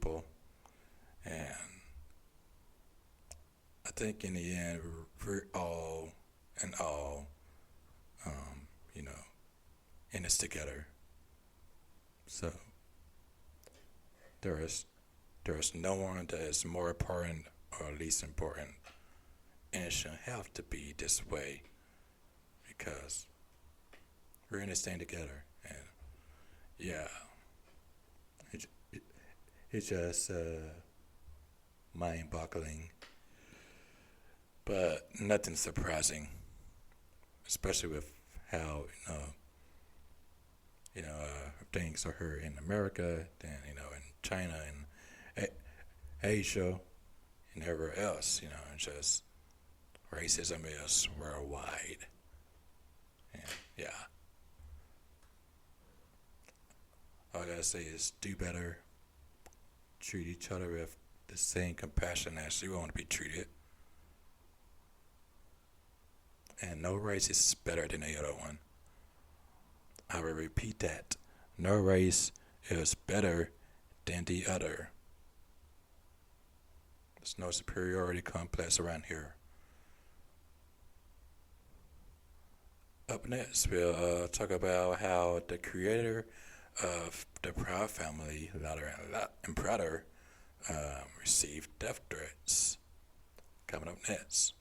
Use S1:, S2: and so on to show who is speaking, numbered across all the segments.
S1: people, and I think in the end we're all and all, um, you know, in this together. So there is there is no one that is more important or least important, and it shouldn't have to be this way because we're in this thing together. And yeah, it, it, it's just mind-boggling, but nothing surprising, especially with how things are here in America, then in China and Asia and everywhere else. And just racism is worldwide. And yeah, all I gotta say is do better, treat each other with the same compassion as you want to be treated, and no race is better than the other one. I will repeat that. No race is better than the other. There's no superiority complex around here. Up next, we'll talk about how the creator of the Proud Family, Louder and Prouder, received death threats. Coming up next.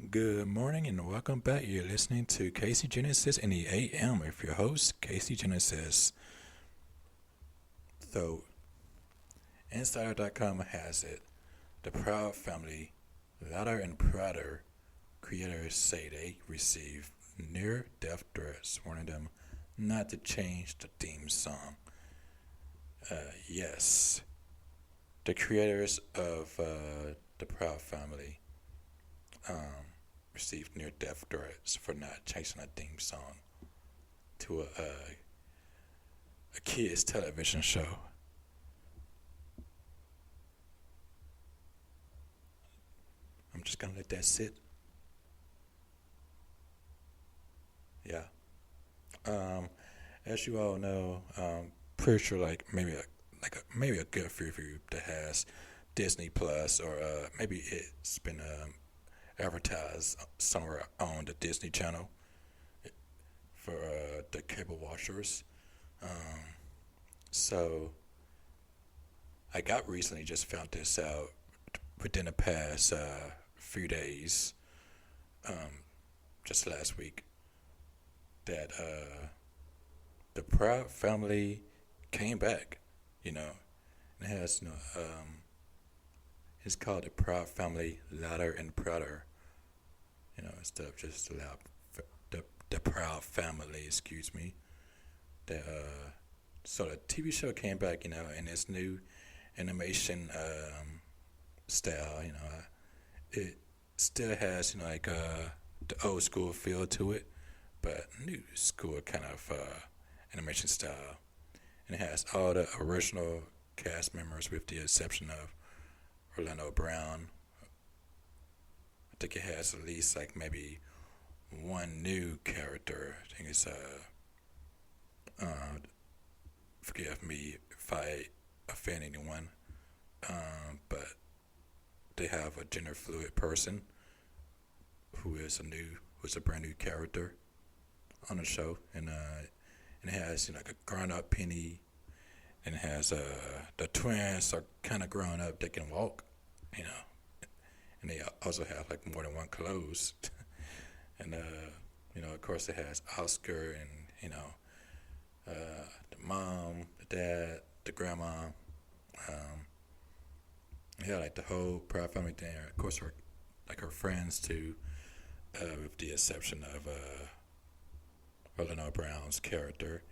S1: Good morning and welcome back. You're listening to Casey Genesis in the AM with your host, Casey Genesis. So, Insider.com has it. The Proud Family, Louder and Prouder creators say they received near death threats warning them not to change the theme song. Yes, the creators of the Proud Family received near death threats for not changing a theme song to a kids' television show. I'm just gonna let that sit. Yeah. Um, as you all know, pretty sure like maybe a good few of you that has Disney Plus or maybe it's been advertised somewhere on the Disney Channel for the cable watchers. Um, so I got recently just found this out within the past few days, um, just last week, that the Proud Family came back. You know, and it has it's called the Proud Family Louder and Prouder. Instead of just the Proud Family. Excuse me. The so the TV show came back. In its new animation style. It still has the old school feel to it, but new school kind of animation style. And it has all the original cast members with the exception of Orlando Brown. I think it has at least like maybe one new character. I think it's uh forgive me if I offend anyone, but they have a gender fluid person who's a brand new character on the show, and it has like a grown up Penny, and it has the twins are kind of grown up. They can walk, you know, and they also have like more than one clothes, and of course it has Oscar and the mom, the dad, the grandma, um, yeah, like the whole Proud Family thing. Of course, her friends too, with the exception of Orlando Brown's character.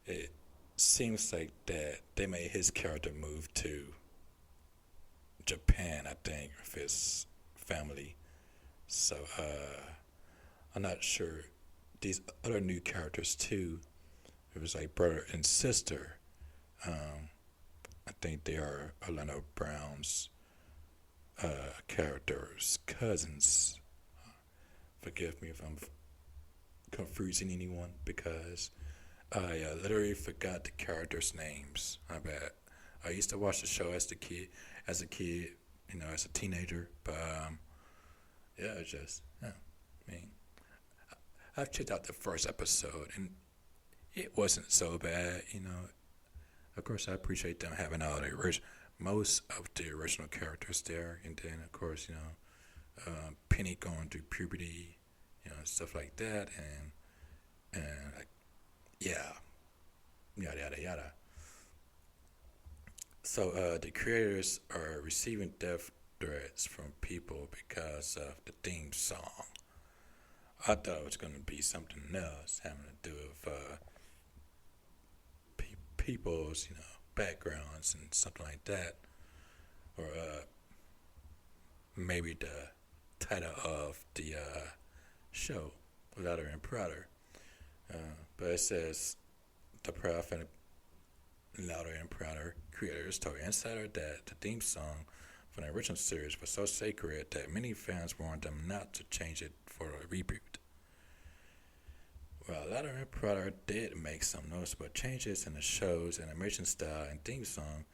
S1: It seems like that they made his character move to Japan, I think, with his family. So I'm not sure. These other new characters too. It was like brother and sister. Um, I think they are Orlando Brown's characters, cousins. Forgive me if I'm confusing anyone because I literally forgot the characters' names. I bet. I used to watch the show as a kid, as a teenager. But yeah, it's just, yeah. I mean, I've checked out the first episode, and it wasn't so bad. Of course, I appreciate them having most of the original characters there, and then of course, Penny going through puberty, stuff like that, and like, yeah, yada yada yada. So the creators are receiving death threats from people because of the theme song. I thought it was going to be something else having to do with people's, backgrounds and something like that, or maybe the title of the show, Louder and Prouder. But it says the Proud Family Louder and Prouder creators told Insider that the theme song from the original series was so sacred that many fans warned them not to change it for a reboot. While Louder and Prouder did make some noticeable changes in the show's animation style and theme song,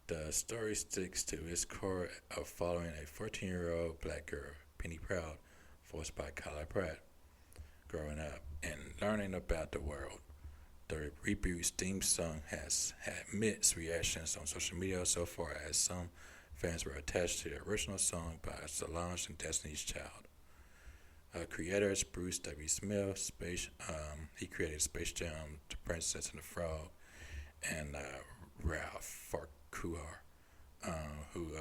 S1: the story sticks to its core of following a 14-year-old black girl, Penny Proud, voiced by Kyla Pratt, growing up and learning about the world. The reboot's theme song has had mixed reactions on social media so far, as some fans were attached to the original song by Solange and Destiny's Child. Creators Bruce W. Smith, he created Space Jam, The Princess and the Frog, and Ralph Farquhar, who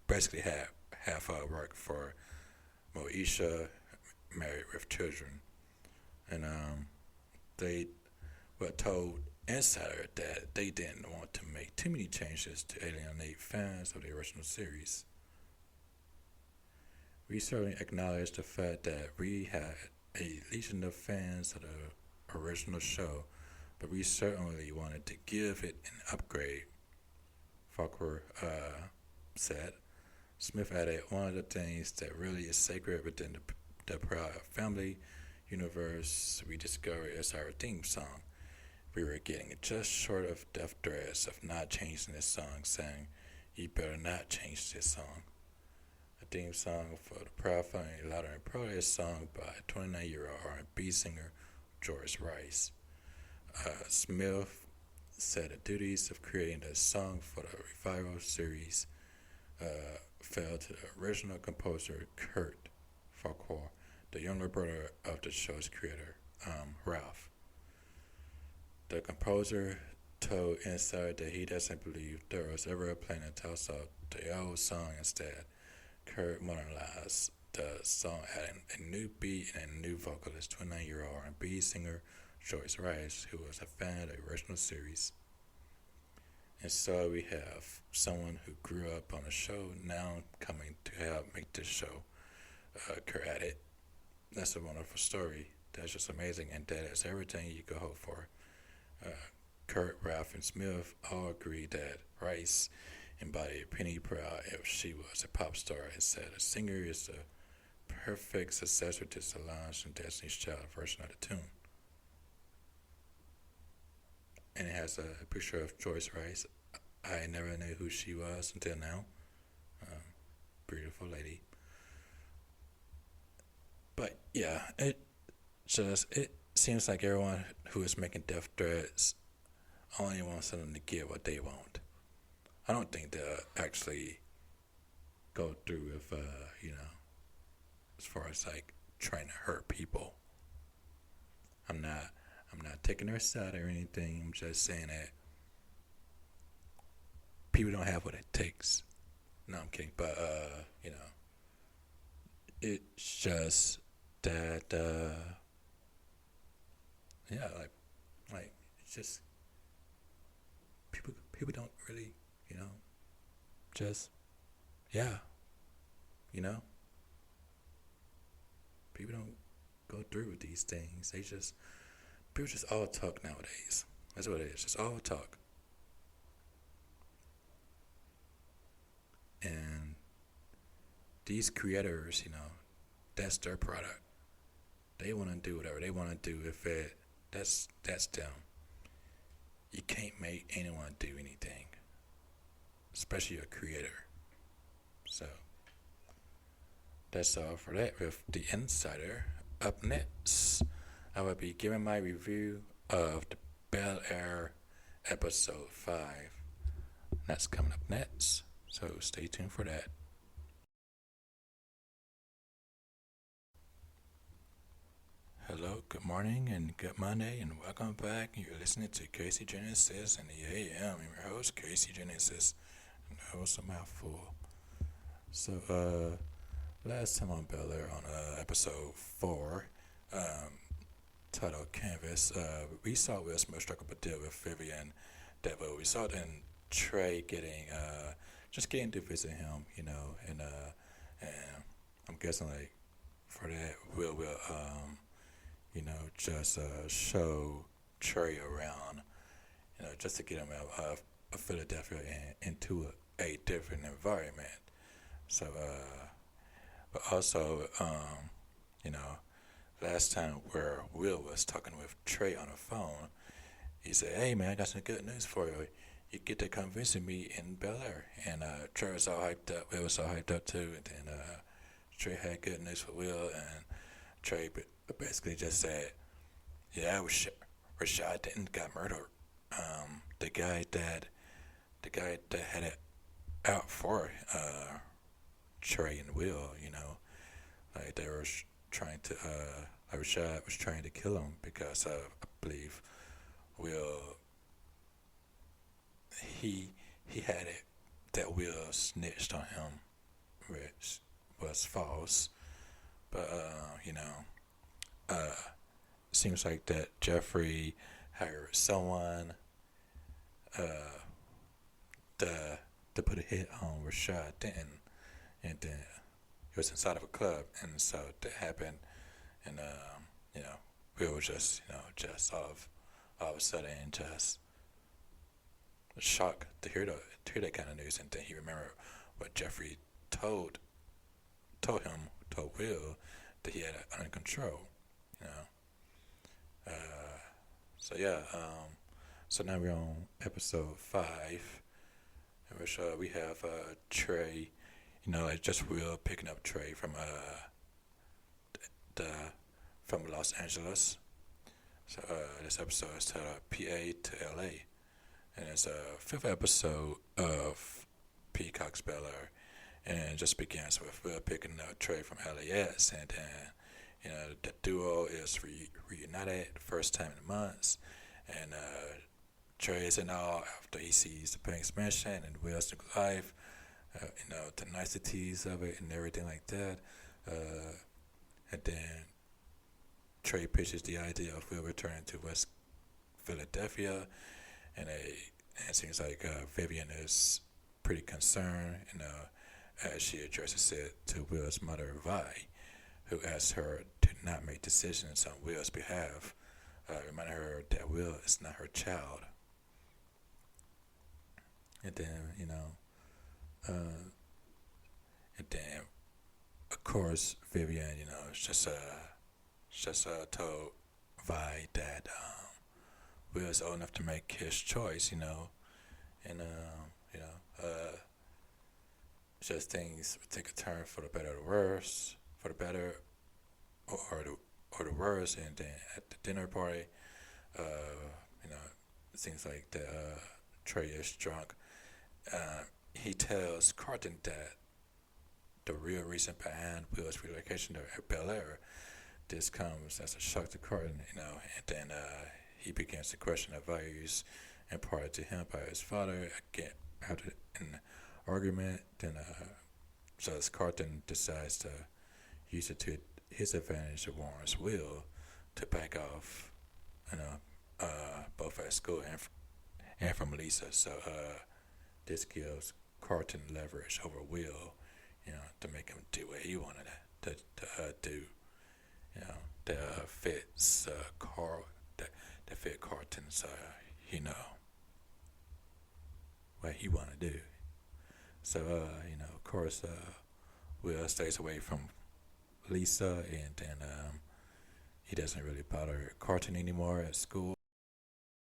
S1: basically had half work for Moesha, Married with Children, and they were told Insider that they didn't want to make too many changes to alienate fans of the original series. We certainly acknowledge the fact that we had a legion of fans of the original show, but we certainly wanted to give it an upgrade, Farquhar said. Smith added, one of the things that really is sacred within the Proud Family universe we discovered is our theme song. We were getting just short of death threats of not changing this song, saying, you better not change this song. The theme song for the Proud Family Louder and Prouder is sung by 29-year-old R&B singer Joyce Rice. Smith said the duties of creating the song for the revival series fell to the original composer Kurt Farquhar, the younger brother of the show's creator, Ralph. The composer told Insider that he doesn't believe there was ever a plan to toss out the old song. Instead, Kurt modernized the song, adding a new beat and a new vocalist, 29-year-old R&B singer Joyce Rice, who was a fan of the original series. And so we have someone who grew up on the show now coming to help make this show. Kurt added, that's a wonderful story. That's just amazing, and that is everything you could hope for. Kurt, Ralph, and Smith all agreed that Rice embodied Penny Proud if she was a pop star, and said a singer is the perfect successor to Solange and Destiny's Child version of the tune. And it has a picture of Joyce Rice. I never knew who she was until now. Beautiful lady. But yeah, it seems like everyone who is making death threats only wants them to get what they want. I don't think they'll actually go through with, as far as like trying to hurt people. I'm not taking their side or anything. I'm just saying that people don't have what it takes. No, I'm kidding. But it's just that it's just people don't really, just people don't go through with these things. People just all talk nowadays. That's what it is. Just all talk. And these creators, that's their product. They want to do whatever they want to do with it. That's them. You can't make anyone do anything, especially a creator. So that's all for that with the Insider. Up next, I will be giving my review of the BEL-AIR episode 5. That's coming up next, so stay tuned for that. Hello, good morning, and good Monday, and welcome back. You're listening to Casey Genesis and the AM. I'm your host, Casey Genesis, and the host of Mouthful. So, last time on BEL-AIR on episode 4, titled Canvas, we saw Will Smith struck up a deal with Vivian Devo. We saw then Trey just getting to visit him, and I'm guessing like for that Will just show Trey around, just to get him out of Philadelphia and into a different environment. So, but also, last time where Will was talking with Trey on the phone, he said, "Hey man, I got some good news for you. You get to come visit me in BEL-AIR." And Trey was all hyped up. Will was all hyped up too. And then Trey had good news for Will, and Trey basically just said, "Yeah, Rashad didn't got murdered. The guy that had it out for Trey and Will, like they were trying to, like Rashad was trying to kill him because I believe Will, he had it that Will snitched on him, which was false. But seems like that Jeffrey hired someone to put a hit on Rashad Denton, and then he was inside of a club, and so that happened, and Will was just just all of a sudden just shocked to hear that kind of news, and then he remembered what Jeffrey told Will that he had it under control, you know. So yeah, so now we're on episode 5, in which we have Trey, like just Will picking up Trey from from Los Angeles. So this episode is titled PA to LA, and it's a 5th episode of Peacock's BEL-AIR, and it just begins with Will picking up Trey from LAX, and then the duo is reunited first time in months, and Trey is in awe after he sees the Banks mansion and Will's new life, the niceties of it and everything like that, and then Trey pitches the idea of Will returning to West Philadelphia, and it seems like Vivian is pretty concerned, as she addresses it to Will's mother, Vi, who asks her to not make decisions on Will's behalf, reminding her that Will is not her child. And then, of course, Vivian, just told Vi that Will is old enough to make his choice, and just things would take a turn for the better or the worse, for the better or the worse. And then at the dinner party, it seems like the Trey is drunk. He tells Carton that the real reason behind Will's relocation to BEL-AIR, this comes as a shock to Carton, and then he begins to question the values imparted to him by his father. Again, after an argument, then just Carton decides to use it to his advantage to warrant Will to back off, both at school and from Lisa. So this gives Carton leverage over Will, to make him do what he wanted to do, that fits that fit Carton's, what he want to do. So, of course, Will stays away from Lisa, and then he doesn't really bother cartoon anymore at school.